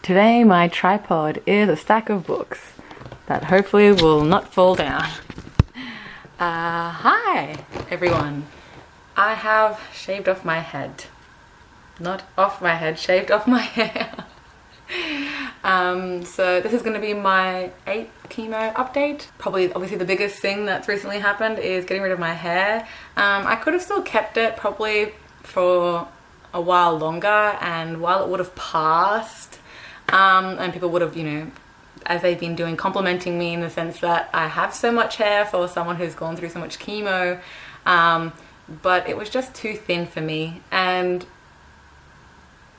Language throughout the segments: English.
Today my tripod is a stack of books that hopefully will not fall down. Hi everyone. I have shaved off my head. Not off my head, shaved off my hair. So this is going to be my 8th chemo update. Probably obviously the biggest thing that's recently happened is getting rid of my hair. I could have still kept it probably for a while longer, and while it would have passed, and people would have, you know, as they've been doing, complimenting me in the sense that I have so much hair for someone who's gone through so much chemo, but it was just too thin for me. And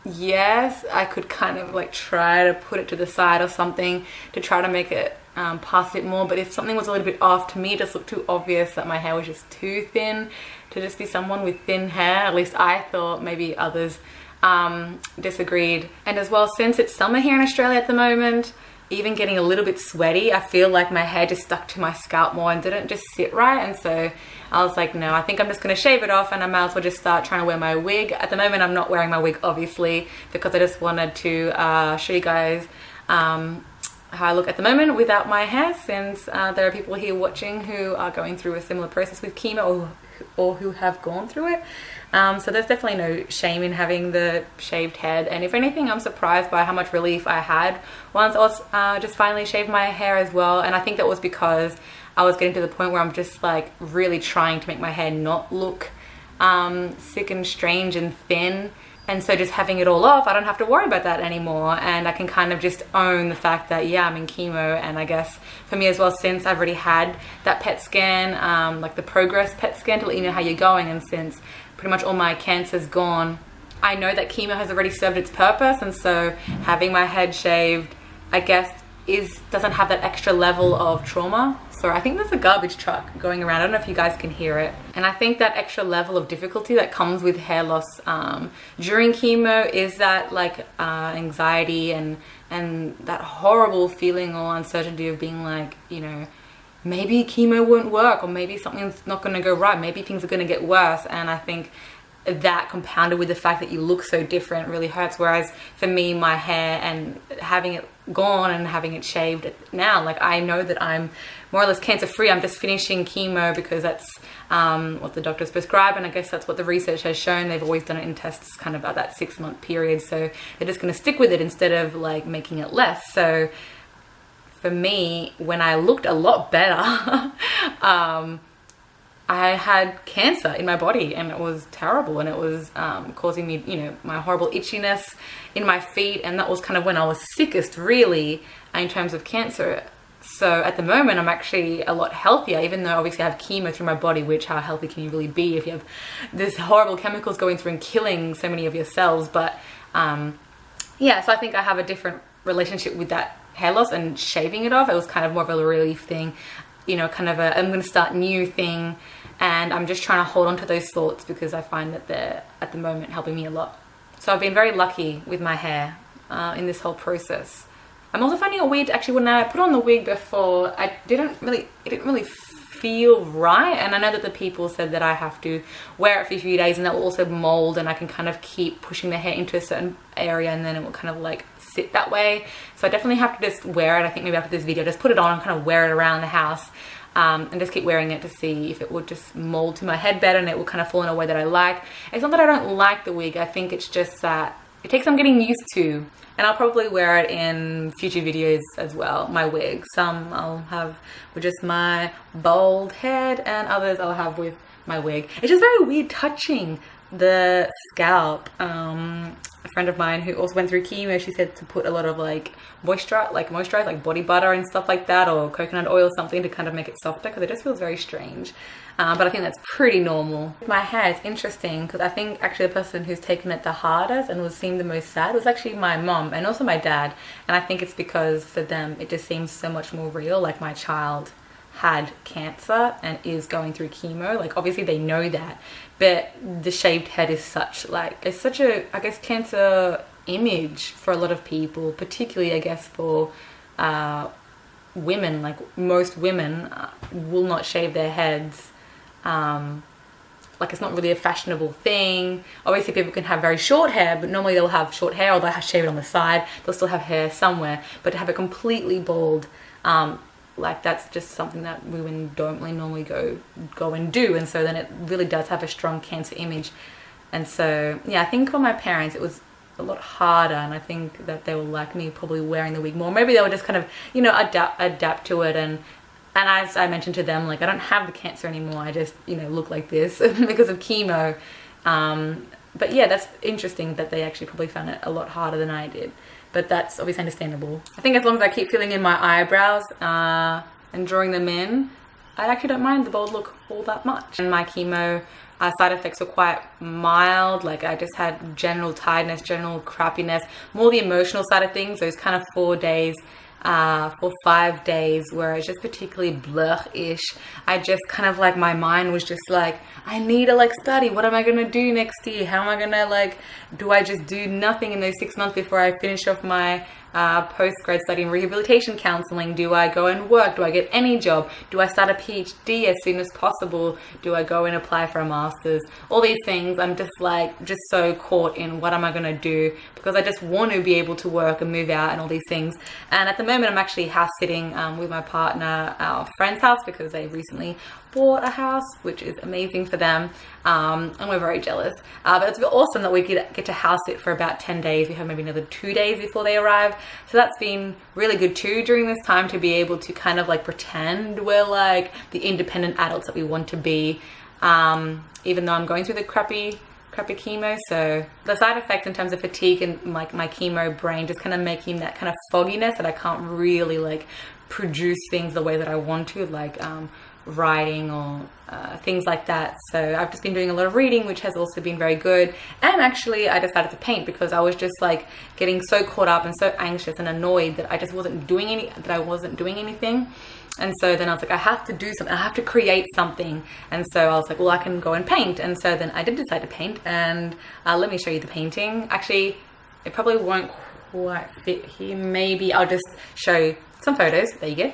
yes, I could kind of like try to put it to the side or something to try to make it pass a bit more, but if something was a little bit off, to me it just looked too obvious that my hair was just too thin to just be someone with thin hair. At least I thought, maybe others disagreed. And as well, since it's summer here in Australia at the moment, even getting a little bit sweaty, I feel like my hair just stuck to my scalp more and didn't just sit right. And so I was like, no, I think I'm just going to shave it off, and I might as well just start trying to wear my wig. At the moment I'm not wearing my wig, obviously, because I just wanted to show you guys how I look at the moment without my hair, since there are people here watching who are going through a similar process with chemo or who have gone through it. So there's definitely no shame in having the shaved head, and if anything, I'm surprised by how much relief I had once I was just finally shaved my hair as well. And I think that was because I was getting to the point where I'm just like really trying to make my hair not look sick and strange and thin. And so just having it all off, I don't have to worry about that anymore, and I can kind of just own the fact that, yeah, I'm in chemo. And I guess for me as well, since I've already had that PET scan, like the progress PET scan to let you know how you're going, and since pretty much all my cancer's gone, I know that chemo has already served its purpose. And so having my head shaved, I guess, doesn't have that extra level of trauma. So I think there's a garbage truck going around. I don't know if you guys can hear it. And I think that extra level of difficulty that comes with hair loss during chemo is that like anxiety and that horrible feeling or uncertainty of being like, you know, maybe chemo won't work, or maybe something's not going to go right, maybe things are going to get worse. And I think that compounded with the fact that you look so different really hurts. Whereas for me, my hair and having it gone and having it shaved now, like I know that I'm more or less cancer free. I'm just finishing chemo because that's what the doctors prescribe, and I guess that's what the research has shown. They've always done it in tests kind of at that 6-month period, so they're just going to stick with it instead of like making it less. So for me, when I looked a lot better, I had cancer in my body, and it was terrible, and it was causing me, you know, my horrible itchiness in my feet, and that was kind of when I was sickest really in terms of cancer. So at the moment I'm actually a lot healthier, even though obviously I have chemo through my body, which how healthy can you really be if you have this horrible chemicals going through and killing so many of your cells. But yeah, so I think I have a different relationship with that hair loss, and shaving it off, it was kind of more of a relief thing, you know, kind of a I'm going to start new thing. And I'm just trying to hold on to those thoughts because I find that they're at the moment helping me a lot. So I've been very lucky with my hair in this whole process. I'm also finding it weird, actually, when I put on the wig before, it didn't really feel right. And I know that the people said that I have to wear it for a few days, and that will also mold, and I can kind of keep pushing the hair into a certain area, and then it will kind of like sit that way. So I definitely have to just wear it. I think maybe after this video, just put it on and kind of wear it around the house. And just keep wearing it to see if it would just mold to my head better, and it will kind of fall in a way that I like. It's not that I don't like the wig, I think it's just that it takes some getting used to. And I'll probably wear it in future videos as well, my wig. Some I'll have with just my bald head, and others I'll have with my wig. It's just very weird touching the scalp. A friend of mine who also went through chemo, she said to put a lot of like moisturize, like body butter and stuff like that, or coconut oil or something to kind of make it softer, because it just feels very strange. But I think that's pretty normal. My hair is interesting because I think actually the person who's taken it the hardest and was seemed the most sad was actually my mom and also my dad. And I think it's because for them it just seems so much more real. Like my child had cancer and is going through chemo, like obviously they know that, but the shaved head is such like, it's such a, I guess, cancer image for a lot of people, particularly I guess for women. Like most women will not shave their heads like it's not really a fashionable thing. Obviously people can have very short hair, but normally they'll have short hair or they'll shave it on the side. They'll still have hair somewhere, but to have it completely bald, like that's just something that women don't really normally go and do. And so then it really does have a strong cancer image. And so, yeah, I think for my parents, it was a lot harder, and I think that they were like me, probably wearing the wig more. Maybe they were just kind of, you know, adapt to it. And as I mentioned to them, like, I don't have the cancer anymore. I just, you know, look like this because of chemo. But yeah, that's interesting that they actually probably found it a lot harder than I did. But that's obviously understandable. I think as long as I keep filling in my eyebrows and drawing them in, I actually don't mind the bald look all that much. And my chemo side effects were quite mild. Like, I just had general tiredness, general crappiness, more the emotional side of things. Those kind of 4 days, 5 days where it's just particularly blur-ish. I just kind of like, my mind was just like, I need to like study. What am I going to do next year? How am I going to like, do I just do nothing in those 6 months before I finish off my post-grad study in rehabilitation counseling? Do I go and work? Do I get any job? Do I start a PhD as soon as possible? Do I go and apply for a master's? All these things, I'm just like, just so caught in what am I going to do, because I just want to be able to work and move out and all these things. And at the moment I'm actually house sitting with my partner, our friend's house, because they recently bought a house, which is amazing for them, and we're very jealous. But it's awesome that we get to house sit for about 10 days. We have maybe another 2 days before they arrive, so that's been really good too during this time, to be able to kind of like pretend we're like the independent adults that we want to be, even though I'm going through the crappy chemo. So the side effects in terms of fatigue and like my chemo brain just kind of making that kind of fogginess that I can't really like produce things the way that I want to, like writing or things like that. So I've just been doing a lot of reading, which has also been very good. And actually I decided to paint because I was just like getting so caught up and so anxious and annoyed that I just wasn't doing anything. And so then I was like, I have to do something, I have to create something. And so I was like, well, I can go and paint. And so then I did decide to paint, and let me show you the painting. Actually, it probably won't quite fit here. Maybe I'll just show you some photos. There you go.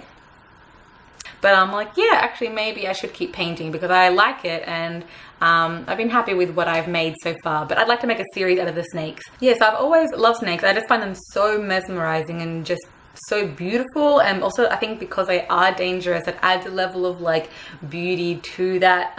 But I'm like, yeah, actually maybe I should keep painting because I like it, and I've been happy with what I've made so far. But I'd like to make a series out of the snakes. Yes, I've always loved snakes. I just find them so mesmerizing and just so beautiful. And also I think because they are dangerous, it adds a level of like beauty to that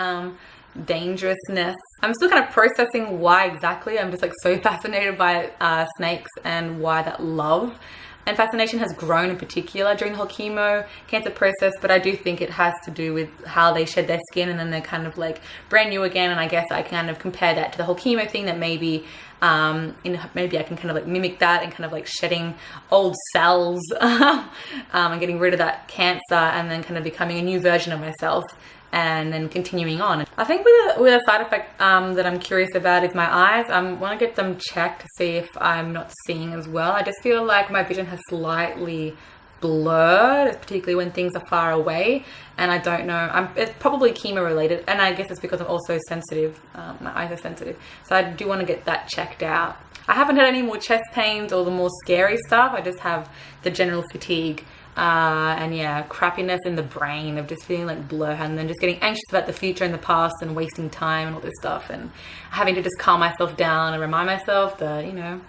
dangerousness. I'm still kind of processing why exactly. I'm just like so fascinated by snakes and why that love and fascination has grown in particular during the whole chemo cancer process. But I do think it has to do with how they shed their skin and then they're kind of like brand new again. And I guess I kind of compare that to the whole chemo thing, that maybe maybe I can kind of like mimic that and kind of like shedding old cells and getting rid of that cancer and then kind of becoming a new version of myself and then continuing on. I think with a side effect that I'm curious about is my eyes. I want to get them checked to see if I'm not seeing as well. I just feel like my vision has slightly blurred, particularly when things are far away, and I don't know. It's probably chemo related, and I guess it's because I'm also sensitive. My eyes are sensitive, so I do want to get that checked out. I haven't had any more chest pains or the more scary stuff. I just have the general fatigue and yeah, crappiness in the brain of just feeling like blur, and then just getting anxious about the future and the past and wasting time and all this stuff, and having to just calm myself down and remind myself that, you know,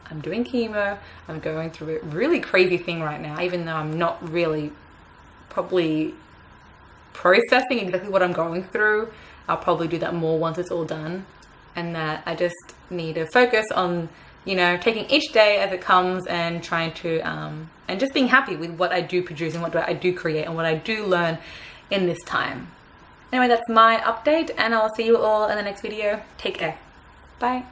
I'm doing chemo, I'm going through a really crazy thing right now, even though I'm not really probably processing exactly what I'm going through. I'll probably do that more once it's all done, and that I just need to focus on, you know, taking each day as it comes and trying to and just being happy with what I do produce and what I do create and what I do learn in this time. Anyway, that's my update, and I'll see you all in the next video. Take care. Bye.